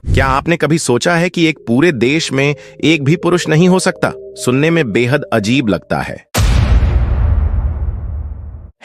क्या आपने कभी सोचा है कि एक पूरे देश में एक भी पुरुष नहीं हो सकता? सुनने में बेहद अजीब लगता है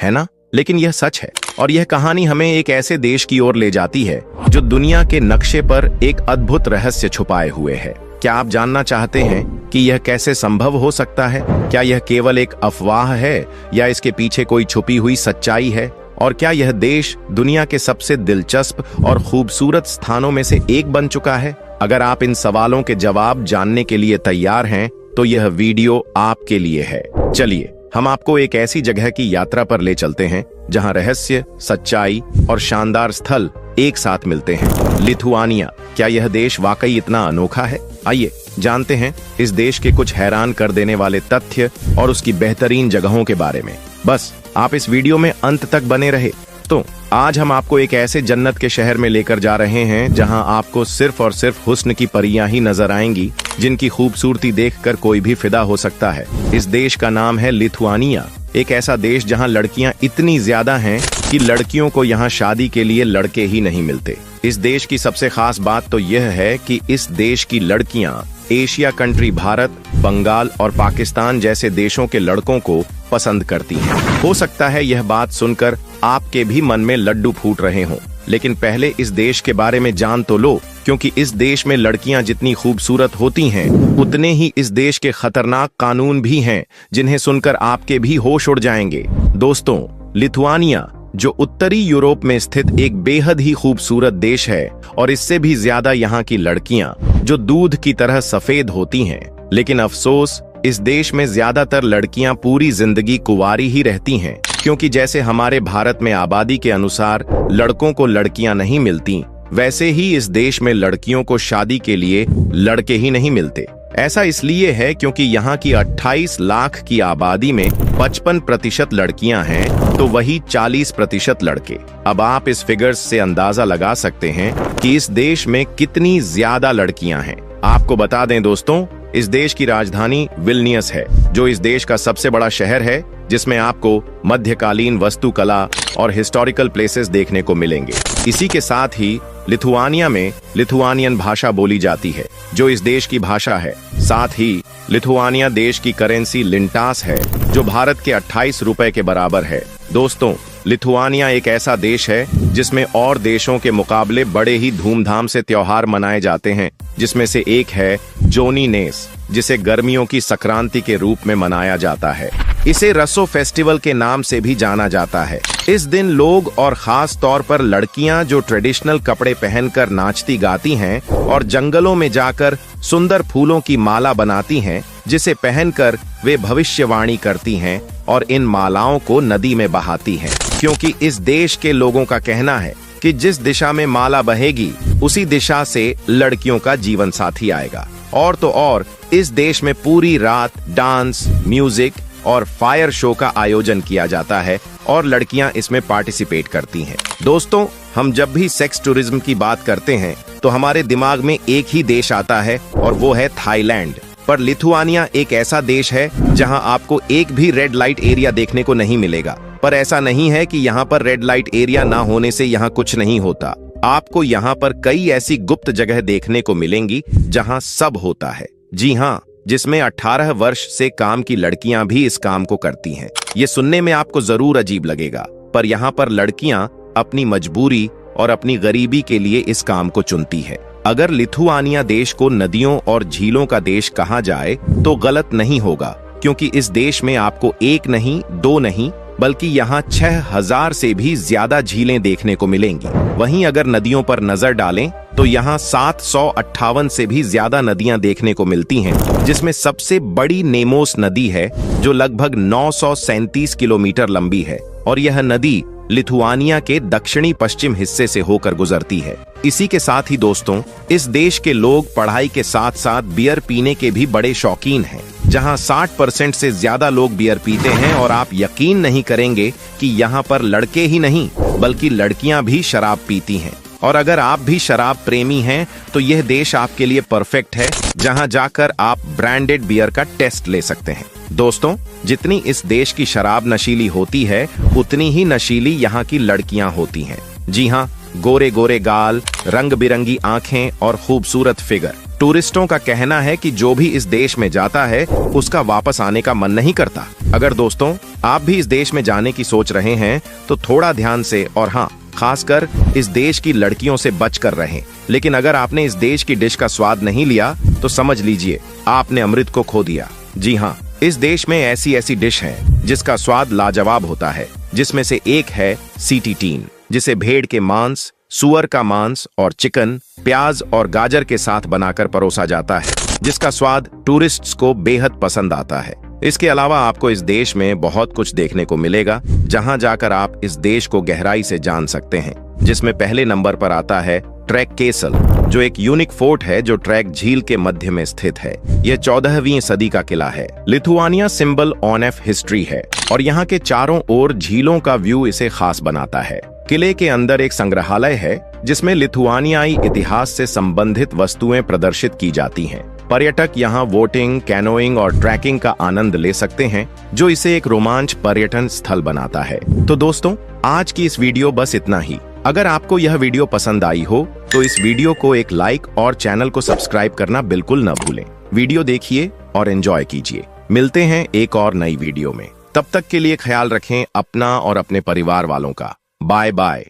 ना? लेकिन यह सच है और यह कहानी हमें एक ऐसे देश की ओर ले जाती है जो दुनिया के नक्शे पर एक अद्भुत रहस्य छुपाए हुए है। क्या आप जानना चाहते हैं कि यह कैसे संभव हो सकता है? क्या यह केवल एक अफवाह है या इसके पीछे कोई छुपी हुई सच्चाई है? और क्या यह देश दुनिया के सबसे दिलचस्प और खूबसूरत स्थानों में से एक बन चुका है? अगर आप इन सवालों के जवाब जानने के लिए तैयार हैं, तो यह वीडियो आपके लिए है। चलिए हम आपको एक ऐसी जगह की यात्रा पर ले चलते हैं जहां रहस्य, सच्चाई और शानदार स्थल एक साथ मिलते हैं। लिथुआनिया, क्या यह देश वाकई इतना अनोखा है? आइए जानते हैं इस देश के कुछ हैरान कर देने वाले तथ्य और उसकी बेहतरीन जगहों के बारे में। बस आप इस वीडियो में अंत तक बने रहे। तो आज हम आपको एक ऐसे जन्नत के शहर में लेकर जा रहे हैं जहां आपको सिर्फ और सिर्फ हुस्न की परियां ही नजर आएंगी, जिनकी खूबसूरती देखकर कोई भी फिदा हो सकता है। इस देश का नाम है लिथुआनिया, एक ऐसा देश जहां लड़कियां इतनी ज्यादा हैं कि लड़कियों को यहां शादी के लिए लड़के ही नहीं मिलते। इस देश की सबसे खास बात तो यह है कि इस देश की लड़कियां एशिया कंट्री भारत, बंगाल और पाकिस्तान जैसे देशों के लड़कों को पसंद करती हैं। हो सकता है यह बात सुनकर आपके भी मन में लड्डू फूट रहे हों, लेकिन पहले इस देश के बारे में जान तो लो, क्योंकि इस देश में लड़कियां जितनी खूबसूरत होती हैं, उतने ही इस देश के खतरनाक कानून भी हैं, जिन्हें सुनकर आपके भी होश उड़ जाएंगे। दोस्तों, लिथुआनिया जो उत्तरी यूरोप में स्थित एक बेहद ही खूबसूरत देश है, और इससे भी ज्यादा यहाँ की लड़कियां जो दूध की तरह सफेद होती हैं। लेकिन अफसोस, इस देश में ज्यादातर लड़कियां पूरी जिंदगी कुंवारी ही रहती हैं, क्योंकि जैसे हमारे भारत में आबादी के अनुसार लड़कों को लड़कियां नहीं मिलती, वैसे ही इस देश में लड़कियों को शादी के लिए लड़के ही नहीं मिलते। ऐसा इसलिए है क्योंकि यहाँ की 28 लाख की आबादी में 55% लड़कियां हैं, तो वही 40% लड़के। अब आप इस फिगर्स से अंदाजा लगा सकते हैं कि इस देश में कितनी ज्यादा लड़कियां हैं। आपको बता दें दोस्तों, इस देश की राजधानी विल्नियस है, जो इस देश का सबसे बड़ा शहर है, जिसमें आपको मध्यकालीन वास्तुकला और हिस्टोरिकल प्लेसेस देखने को मिलेंगे। इसी के साथ ही लिथुआनिया में लिथुआनियन भाषा बोली जाती है, जो इस देश की भाषा है। साथ ही लिथुआनिया देश की करेंसी लिंटास है, जो भारत के 28 रुपए के बराबर है। दोस्तों, लिथुआनिया एक ऐसा देश है जिसमें और देशों के मुकाबले बड़े ही धूमधाम से त्योहार मनाए जाते हैं, जिसमें से एक है जोनीनेस, जिसे गर्मियों की संक्रांति के रूप में मनाया जाता है। इसे रसो फेस्टिवल के नाम से भी जाना जाता है। इस दिन लोग और खास तौर पर लड़कियां जो ट्रेडिशनल कपड़े पहनकर नाचती गाती हैं और जंगलों में जाकर सुंदर फूलों की माला बनाती हैं, जिसे पहनकर वे भविष्यवाणी करती हैं और इन मालाओं को नदी में बहाती हैं, क्योंकि इस देश के लोगों का कहना है कि जिस दिशा में माला बहेगी, उसी दिशा से लड़कियों का जीवन साथी आएगा। और तो और इस देश में पूरी रात डांस, म्यूजिक और फायर शो का आयोजन किया जाता है और लड़कियां इसमें पार्टिसिपेट करती हैं। दोस्तों, हम जब भी सेक्स टूरिज्म की बात करते हैं तो हमारे दिमाग में एक ही देश आता है, और वो है थाईलैंड। पर लिथुआनिया एक ऐसा देश है जहां आपको एक भी रेड लाइट एरिया देखने को नहीं मिलेगा। पर ऐसा नहीं है कि यहाँ पर रेड लाइट एरिया ना होने से यहाँ कुछ नहीं होता। आपको यहाँ पर कई ऐसी गुप्त जगह देखने को मिलेंगी जहाँ सब होता है। जी हाँ, जिसमें 18 वर्ष से काम की लड़कियां भी इस काम को करती हैं। ये सुनने में आपको जरूर अजीब लगेगा, पर यहाँ पर लड़कियां अपनी मजबूरी और अपनी गरीबी के लिए इस काम को चुनती है। अगर लिथुआनिया देश को नदियों और झीलों का देश कहा जाए तो गलत नहीं होगा, क्योंकि इस देश में आपको एक नहीं, दो नहीं, बल्कि यहाँ 6000 से भी ज्यादा झीलें देखने को मिलेंगी। वहीं अगर नदियों पर नजर डालें तो यहाँ 758 से भी ज्यादा नदियां देखने को मिलती हैं, जिसमें सबसे बड़ी नेमोस नदी है, जो लगभग 937 किलोमीटर लंबी है, और यह नदी लिथुआनिया के दक्षिणी पश्चिम हिस्से से होकर गुजरती है। इसी के साथ ही दोस्तों, इस देश के लोग पढ़ाई के साथ साथ बियर पीने के भी बड़े शौकीन हैं, जहां 60% से ज्यादा लोग बियर पीते हैं, और आप यकीन नहीं करेंगे कि यहाँ पर लड़के ही नहीं बल्कि लड़कियां भी शराब पीती हैं। और अगर आप भी शराब प्रेमी हैं तो यह देश आपके लिए परफेक्ट है, जहां जाकर आप ब्रांडेड बियर का टेस्ट ले सकते हैं। दोस्तों, जितनी इस देश की शराब नशीली होती है, उतनी ही नशीली यहाँ की लड़कियां होती हैं। जी हाँ, गोरे गोरे गाल, रंग बिरंगी आंखें और खूबसूरत फिगर। टूरिस्टों का कहना है कि जो भी इस देश में जाता है उसका वापस आने का मन नहीं करता। अगर दोस्तों आप भी इस देश में जाने की सोच रहे हैं तो थोड़ा ध्यान से, और हाँ, खासकर इस देश की लड़कियों से बच कर रहें। लेकिन अगर आपने इस देश की डिश का स्वाद नहीं लिया तो समझ लीजिए आपने अमृत को खो दिया। जी हाँ, इस देश में ऐसी ऐसी डिश हैं जिसका स्वाद लाजवाब होता है, जिसमें से एक है सीटी टीन, जिसे भेड़ के मांस, सुअर का मांस और चिकन, प्याज और गाजर के साथ बनाकर परोसा जाता है, जिसका स्वाद टूरिस्ट्स को बेहद पसंद आता है। इसके अलावा आपको इस देश में बहुत कुछ देखने को मिलेगा, जहां जाकर आप इस देश को गहराई से जान सकते हैं, जिसमें पहले नंबर पर आता है ट्रैक केसल, जो एक यूनिक फोर्ट है जो ट्रैक झील के मध्य में स्थित है। यह 14वीं सदी का किला है। लिथुआनिया सिंबल ऑफ हिस्ट्री है और यहाँ के चारों ओर झीलों का व्यू इसे खास बनाता है। किले के अंदर एक संग्रहालय है जिसमें लिथुआनियाई इतिहास से संबंधित वस्तुएं प्रदर्शित की जाती हैं। पर्यटक यहाँ वोटिंग, कैनोइंग और ट्रैकिंग का आनंद ले सकते हैं, जो इसे एक रोमांच पर्यटन स्थल बनाता है। तो दोस्तों, आज की इस वीडियो बस इतना ही। अगर आपको यह वीडियो पसंद आई हो तो इस वीडियो को एक लाइक और चैनल को सब्सक्राइब करना बिल्कुल न भूलें। वीडियो देखिए और एंजॉय कीजिए। मिलते हैं एक और नई वीडियो में। तब तक के लिए ख्याल रखें अपना और अपने परिवार वालों का। Bye bye.